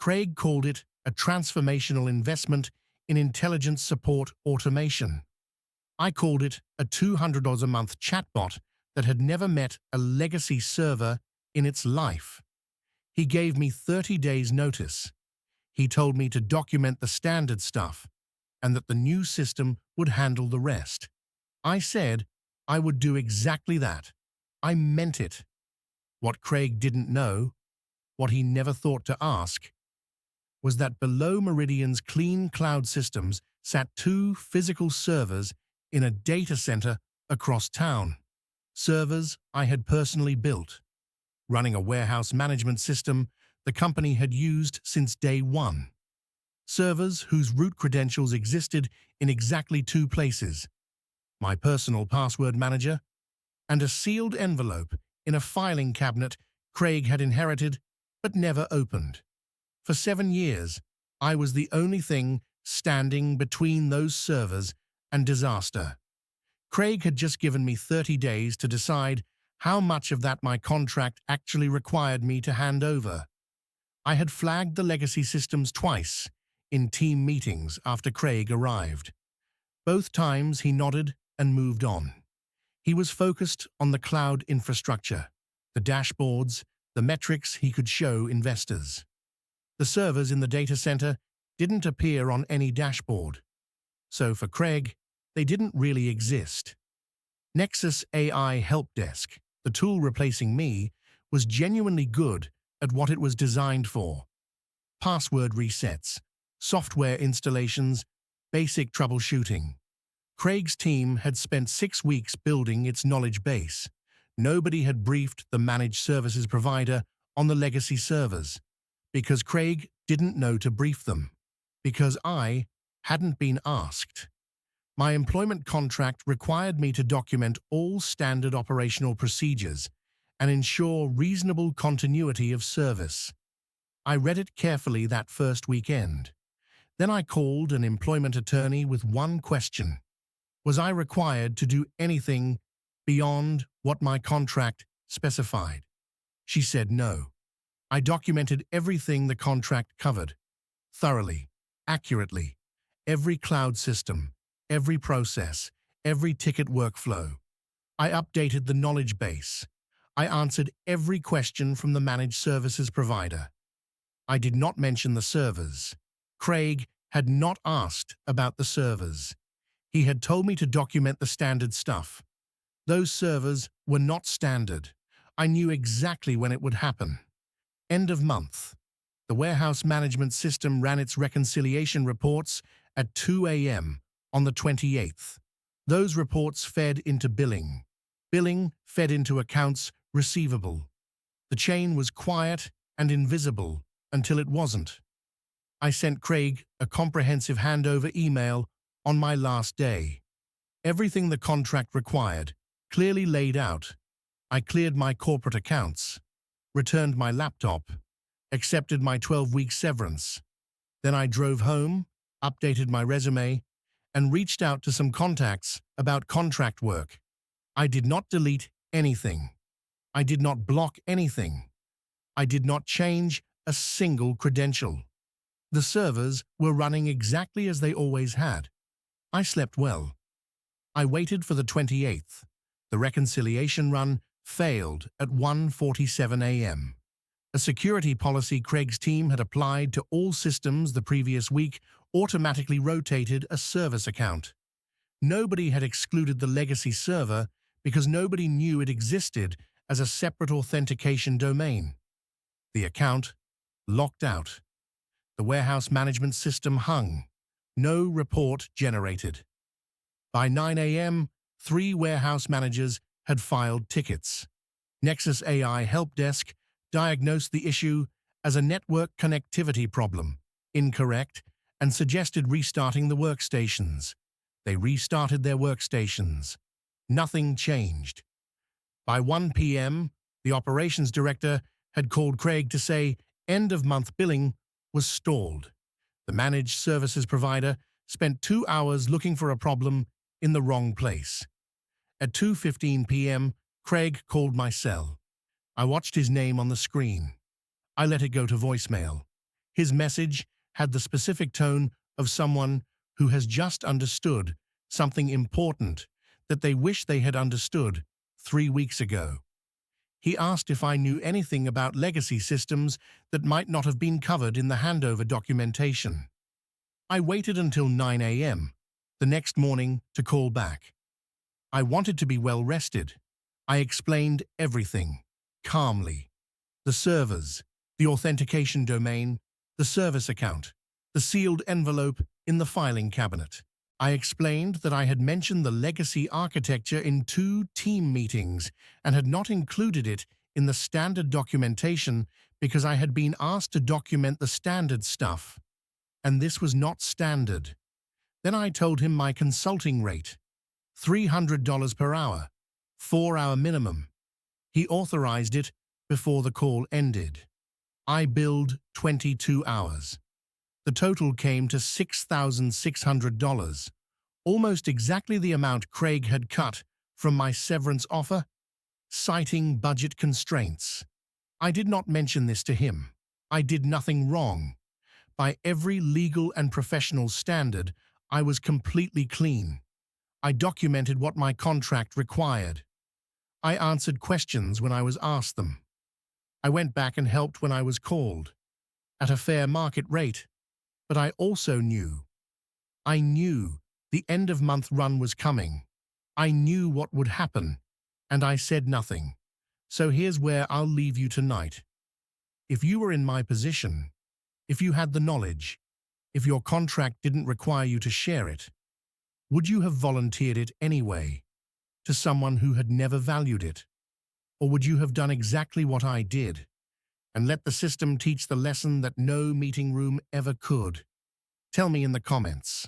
Craig called it a transformational investment in intelligent support automation. I called it a $200 a month chatbot that had never met a legacy server in its life. He gave me 30 days notice. He told me to document the standard stuff and that the new system would handle the rest. I said I would do exactly that. I meant it. What Craig didn't know, what he never thought to ask, was that below Meridian's clean cloud systems sat two physical servers in a data center across town. Servers I had personally built, running a warehouse management system the company had used since day one. Servers whose root credentials existed in exactly two places: my personal password manager and a sealed envelope in a filing cabinet Craig had inherited but never opened. For 7 years, I was the only thing standing between those servers and disaster. Craig had just given me 30 days to decide how much of that my contract actually required me to hand over. I had flagged the legacy systems twice in team meetings after Craig arrived. Both times he nodded and moved on. He was focused on the cloud infrastructure, the dashboards, the metrics he could show investors. The servers in the data center didn't appear on any dashboard. So for Craig, they didn't really exist. Nexus AI Help Desk, the tool replacing me, was genuinely good at what it was designed for: password resets, software installations, basic troubleshooting. Craig's team had spent 6 weeks building its knowledge base. Nobody had briefed the managed services provider on the legacy servers, because Craig didn't know to brief them, because I hadn't been asked. My employment contract required me to document all standard operational procedures and ensure reasonable continuity of service. I read it carefully that first weekend. Then I called an employment attorney with one question: was I required to do anything beyond what my contract specified? She said no. I documented everything the contract covered, thoroughly, accurately, every cloud system, every process, every ticket workflow. I updated the knowledge base. I answered every question from the managed services provider. I did not mention the servers. Craig had not asked about the servers. He had told me to document the standard stuff. Those servers were not standard. I knew exactly when it would happen. End of month. The warehouse management system ran its reconciliation reports at 2 a.m. on the 28th. Those reports fed into billing. Billing fed into accounts receivable. The chain was quiet and invisible until it wasn't. I sent Craig a comprehensive handover email on my last day. Everything the contract required, clearly laid out. I cleared my corporate accounts, returned my laptop, accepted my 12-week severance. Then I drove home, updated my resume, and reached out to some contacts about contract work. I did not delete anything. I did not block anything. I did not change a single credential. The servers were running exactly as they always had. I slept well. I waited for the 28th. The reconciliation run failed at 1:47 a.m. A security policy Craig's team had applied to all systems the previous week automatically rotated a service account. Nobody had excluded the legacy server because nobody knew it existed as a separate authentication domain. The account locked out. The warehouse management system hung. No report generated. By 9 a.m., 3 warehouse managers had filed tickets. Nexus AI Help Desk diagnosed the issue as a network connectivity problem, incorrect, and suggested restarting the workstations. They restarted their workstations. Nothing changed. By 1 p.m., the operations director had called Craig to say end-of-month billing was stalled. The managed services provider spent 2 hours looking for a problem in the wrong place. At 2:15 p.m., Craig called my cell. I watched his name on the screen. I let it go to voicemail. His message had the specific tone of someone who has just understood something important that they wish they had understood 3 weeks ago. He asked if I knew anything about legacy systems that might not have been covered in the handover documentation. I waited until 9 a.m. the next morning to call back. I wanted to be well rested. I explained everything, calmly. The servers, the authentication domain, the service account, the sealed envelope in the filing cabinet. I explained that I had mentioned the legacy architecture in 2 team meetings and had not included it in the standard documentation because I had been asked to document the standard stuff, and this was not standard. Then I told him my consulting rate, $300 per hour, 4-hour minimum. He authorized it before the call ended. I billed 22 hours. The total came to $6,600, almost exactly the amount Craig had cut from my severance offer, citing budget constraints. I did not mention this to him. I did nothing wrong. By every legal and professional standard, I was completely clean. I documented what my contract required. I answered questions when I was asked them. I went back and helped when I was called, at a fair market rate. But I also knew. I knew the end-of-month run was coming. I knew what would happen, and I said nothing. So here's where I'll leave you tonight. If you were in my position, if you had the knowledge, if your contract didn't require you to share it, would you have volunteered it anyway, to someone who had never valued it? Or would you have done exactly what I did, and let the system teach the lesson that no meeting room ever could? Tell me in the comments.